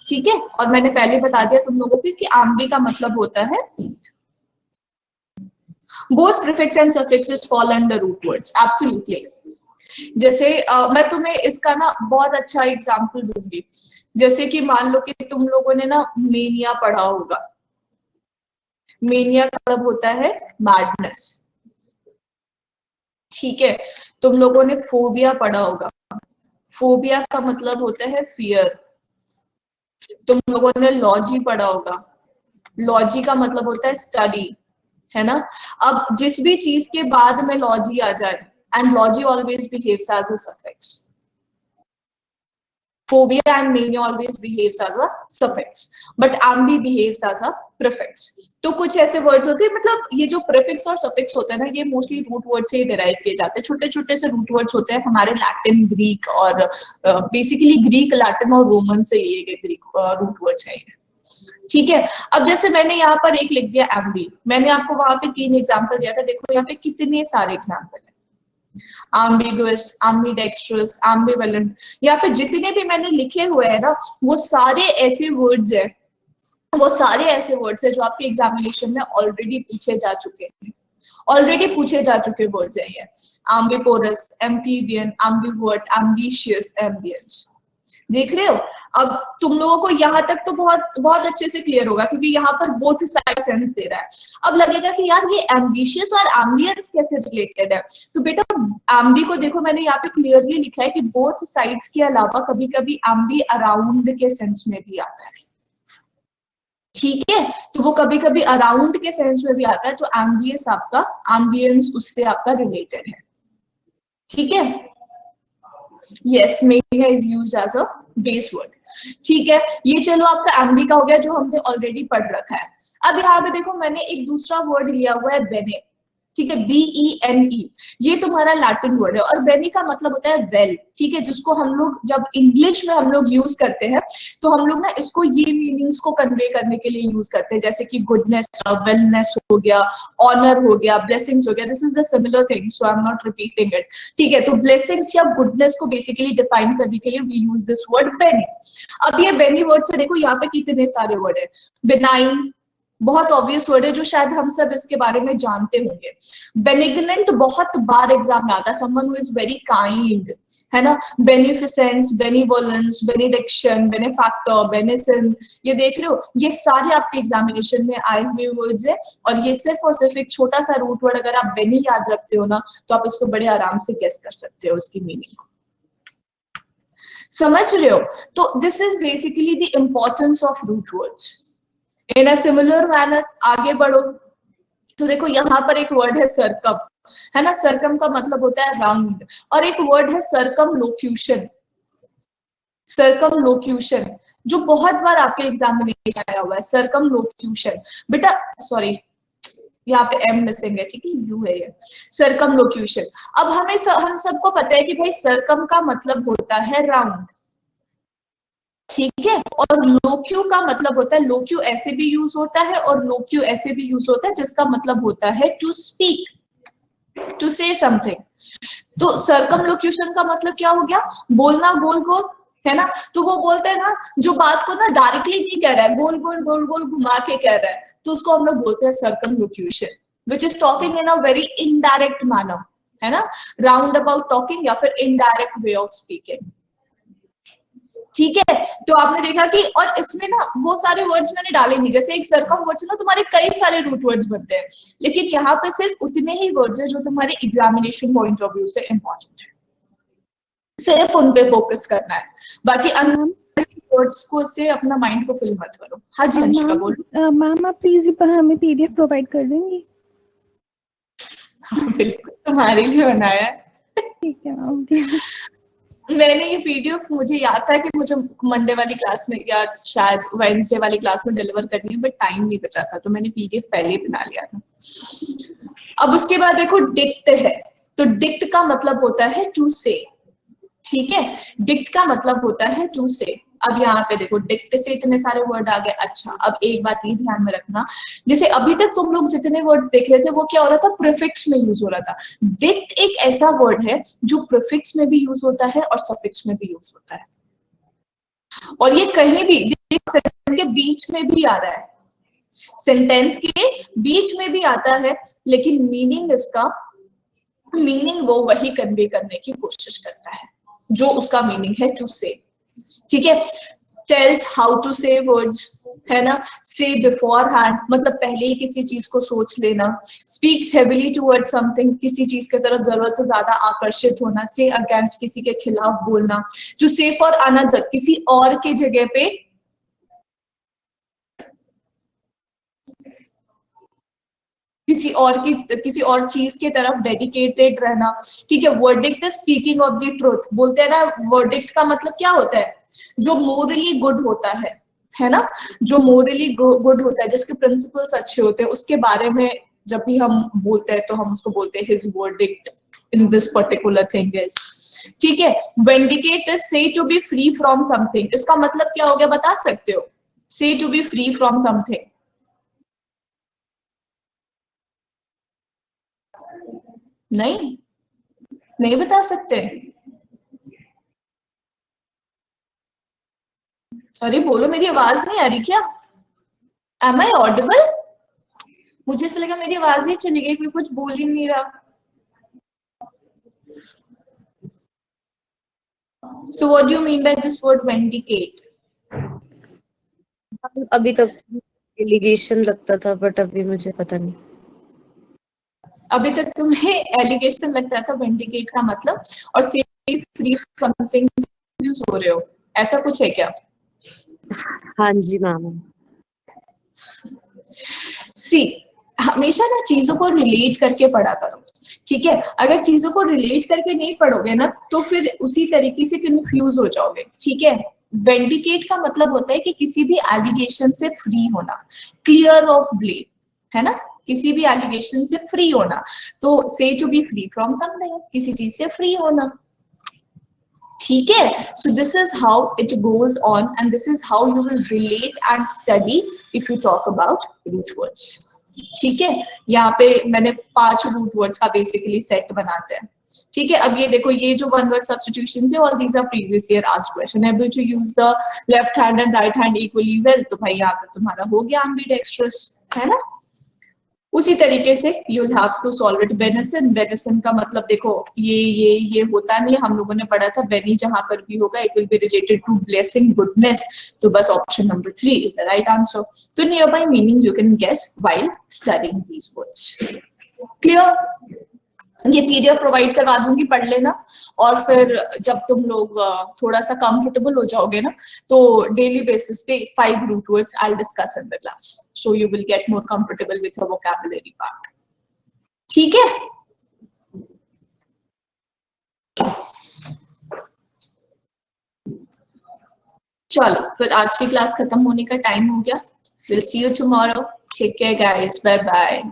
ठीक है, और मैंने पहले बता दिया तुम लोगों को कि एम्बी का मतलब होता है both prefix and suffixes fall under root words, absolutely। जैसे मैं तुम्हें इसका ना बहुत अच्छा एग्जांपल दूंगी, जैसे कि मान लो कि तुम लोगों ने ना मेनिया पढ़ा होगा। मेनिया का मतलब होता है मैडनेस, ठीक है। तुम लोगों ने फोबिया पढ़ा होगा। फोबिया का मतलब होता है फियर। तुम लोगों ने लॉजी पढ़ा होगा। लॉजी का मतलब होता है स्टडी, है ना। अब जिस भी चीज के बाद में लॉजी आ जाए, and logy always behaves as a suffix. Phobia and mania always behaves as a suffix, but ambi behaves as a prefix। तो कुछ ऐसे वर्ड्स होते हैं, मतलब ये जो प्रीफिक्स और सफिक्स होता है ना, ये मोस्टली रूट वर्ड से ही डिराइव किए जाते हैं। छोटे छोटे से रूट वर्ड्स होते हैं हमारे लैटिन, ग्रीक और बेसिकली ग्रीक, लैटिन और रोमन से लिए गए ग्रीक रूट वर्ड्स है ये, ठीक है। अब जैसे मैंने यहाँ पर एक लिख दिया एम्बी, मैंने आपको वहां पे 3 एग्जाम्पल दिया था, देखो यहाँ पे कितने सारे एग्जाम्पल है। ambiguous, ambidextrous, ambivalent, यहाँ पे जितने भी मैंने लिखे हुए हैं ना, वो सारे ऐसे वर्ड्स है, वो सारे ऐसे वर्ड्स है जो आपके एग्जामिनेशन में ऑलरेडी पूछे जा चुके हैं, ऑलरेडी पूछे जा चुके वर्ड्स है ये। ambiporous, amphibian, ambivert, ambitious, ambience, देख रहे हो। अब तुम लोगों को यहाँ तक तो बहुत बहुत अच्छे से क्लियर होगा, क्योंकि यहाँ पर बोथ साइड सेंस दे रहा है। अब लगेगा कि यार ये एम्बिशियस और एम्बियंस कैसे रिलेटेड है, तो बेटा एम्बी को देखो मैंने यहाँ पे क्लियरली लिखा है कि बोथ साइड्स के अलावा कभी कभी एम्बी अराउंड के सेंस में भी आता है, ठीक है। तो वो कभी कभी अराउंड के सेंस में भी आता है, तो एम्बियस आपका, एम्बियंस उससे आपका रिलेटेड है, ठीक है। Yes, mania is used as a base word, ठीक है। ये चलो आपका एम्बी का हो गया जो हमने ऑलरेडी पढ़ रखा है। अब यहाँ पे देखो मैंने एक दूसरा वर्ड लिया हुआ है बेने, ठीक है, BENE, ये तुम्हारा लैटिन वर्ड है, और बेनी का मतलब होता है वेल, ठीक है, जिसको हम लोग जब इंग्लिश में हम लोग यूज करते हैं तो हम लोग ना इसको ये मीनिंग्स को कन्वे करने के लिए यूज करते हैं, जैसे कि गुडनेस, वेलनेस हो गया, ऑनर हो गया, ब्लेसिंग्स हो गया। This is the similar thing, so I am not repeating it, ठीक है। तो ब्लेसिंग्स या गुडनेस को बेसिकली डिफाइन करने के लिए we use this word bene. अब ये बेनी वर्ड से देखो यहाँ पे कितने सारे वर्ड है। बेनाइन बहुत ऑब्वियस वर्ड है जो शायद हम सब इसके बारे में जानते होंगे। बेनिग्नेंट बहुत बार एग्जाम में आता है, someone who is very kind, है ना। बेनिफिसेंस, बेनिवोलेंस, बेनिडिक्शन, बेनिफैक्टर, बेनिसन, ये देख रहे हो, ये सारे आपके एग्जामिनेशन में आए हुए वर्ड्स है, और ये सिर्फ और सिर्फ एक छोटा सा रूट वर्ड अगर आप बेनी याद रखते हो ना, तो आप इसको बड़े आराम से गेस कर सकते हो उसकी मीनिंग को, समझ रहे हो। तो this is basically the importance of root words. In a similar manner आगे बढ़ो तो देखो यहाँ पर एक वर्ड है सरकम, है ना। सरकम का मतलब होता है राउंड, और एक वर्ड है सरकमलोक्यूशन। सरकमलोक्यूशन जो बहुत बार आपके एग्जाम में नहीं आया हुआ है, सरकमलोक्यूशन। बेटा सॉरी यहाँ पे एम मिसिंग है, ठीक है, यू है ये, सरकमलोक्यूशन। अब हम सबको पता है कि भाई सरकम का मतलब होता है राउंड, ठीक है, और लोक्यू का मतलब होता है, लोक्यू ऐसे भी यूज होता है और लोक्यू ऐसे भी यूज होता है, जिसका मतलब होता है to speak, to say something. तो सर्कमलोक्यूशन का मतलब क्या हो गया, बोलना गोल गोल, है ना। तो वो बोलते हैं ना जो बात को ना डायरेक्टली नहीं कह रहा है, गोल गोल गोल गोल घुमा के कह रहा है, तो उसको हम लोग बोलते हैं circumlocution, which is talking in a very indirect manner, है ना, राउंड अबाउट टॉकिंग या फिर इनडायरेक्ट वे ऑफ स्पीकिंग, ठीक है। तो आपने देखा कि, और इसमें ना वो सारे वर्ड्स मैंने डाले नहीं, जैसे एक सरकम वर्ड से ना तुम्हारे कई सारे रूट वर्ड्स बनते हैं, लेकिन यहाँ पे सिर्फ उतने ही वर्ड्स हैं जो तुम्हारे एग्जामिनेशन पॉइंट ऑफ व्यू से इंपॉर्टेंट है, सिर्फ उन पे फोकस करना है, बाकी अन्य वर्ड्स को से अपना माइंड को फिल मत करो। हाँ जी अंशिका बोलो। मैम आप प्लीज हमें PDF प्रोवाइड कर देंगी? हाँ बिल्कुल, तुम्हारे लिए बनाया है। ठीक है मैम। मैंने ये PDF मुझे याद था कि मुझे मंडे वाली क्लास में या शायद वेडनेसडे वाली क्लास में डिलीवर करनी है, बट टाइम नहीं बचा था, तो मैंने PDF पहले ही बना लिया था। अब उसके बाद देखो डिक्ट है, तो डिक्ट का मतलब होता है टू से, ठीक है, डिक्ट का मतलब होता है टू से। अब यहाँ पे देखो डिक्ट से इतने सारे वर्ड आ गए। अच्छा, अब एक बात ये ध्यान में रखना, जैसे अभी तक तुम लोग जितने वर्ड्स देख रहे थे वो क्या हो रहा था, प्रीफिक्स में यूज हो रहा था। डिक्ट एक ऐसा वर्ड है जो प्रीफिक्स में भी यूज होता है और सफिक्स में भी यूज होता है, और ये कहीं भी सेंटेंस के बीच में भी आ रहा है, सेंटेंस के बीच में भी आता है, लेकिन मीनिंग वो वही कन्वे करने की कोशिश करता है जो उसका मीनिंग है टू से। ठीक है, टेल्स हाउ टू से वर्ड्स, है ना। से बिफोर हैंड मतलब पहले ही किसी चीज को सोच लेना। स्पीक्स हेविली टुवर्ड समथिंग, किसी चीज की तरफ जरूरत से ज्यादा आकर्षित होना। से अगेंस्ट, किसी के खिलाफ बोलना। टू से फॉर अनदर, किसी और की जगह पे किसी और चीज की तरफ डेडिकेटेड रहना। ठीक है, verdict is speaking of the truth, बोलते हैं ना। वर्डिक्ट का मतलब क्या होता है, जो मोरली गुड होता है ना, जो मोरली गुड होता है, जिसके प्रिंसिपल्स अच्छे होते हैं, उसके बारे में जब भी हम बोलते हैं तो हम उसको बोलते हैं his verdict in this particular thing is. ठीक है, vindicate is said to be free from something, इसका मतलब क्या हो गया बता सकते हो, said to be free from something. नहीं बता सकते। अरे बोलो, मेरी आवाज नहीं आ रही क्या? Am I audible? मुझे ऐसा लगा मेरी आवाज ही चली गई, कोई कुछ बोल ही नहीं रहा। So what do you mean by this word vindicate? अभी तक एलिगेशन लगता था, बट अभी मुझे पता नहीं। अभी तक तुम्हें एलिगेशन लगता था विंडिकेट का मतलब, और से फ्री फ्रॉम थिंग्स यूज हो रहे हो, ऐसा कुछ है क्या? हाँ जी मैम। सी, हमेशा ना चीजों को रिलेट करके पढ़ा करो। ठीक है, अगर चीजों को रिलेट करके नहीं पढ़ोगे ना तो फिर उसी तरीके से कंफ्यूज हो जाओगे। ठीक है, वेंडिकेट का मतलब होता है कि किसी भी एलिगेशन से फ्री होना, क्लियर ऑफ ब्लेम, है ना, किसी भी एलिगेशन से फ्री होना। तो said to be free from something, किसी चीज से फ्री होना। ठीक है, so this is how it goes on and this is how you will relate and study if you talk about root words. ठीक है, यहाँ पे मैंने 5 रूट वर्ड्स का बेसिकली सेट बनाते हैं। ठीक है, अब ये देखो, ये जो वन वर्ड सब्स्टिट्यूशन है, all these are previous year asked question. Able to use the left hand and right hand equally well, तो भाई यहाँ पे तुम्हारा हो गया एम्बीडेक्स्ट्रस, है ना। उसी तरीके से you will have to solve it. Benison, benison का मतलब देखो, ये होता नहीं है, हम लोगों ने पढ़ा था बेनी जहां पर भी होगा it will be related to blessing, goodness, तो बस option number 3 is the right answer. तो near by meaning you can guess while studying these words. Clear? ये पीडीएफ प्रोवाइड करवा दूंगी, पढ़ लेना, और फिर जब तुम लोग थोड़ा सा कंफर्टेबल हो जाओगे ना, तो डेली बेसिस पे 5 root words I discuss in the class, so you will get more comfortable with your vocabulary part. ठीक है, चलो फिर आज की क्लास खत्म होने का टाइम हो गया। Will see you tomorrow, take care guys, bye bye.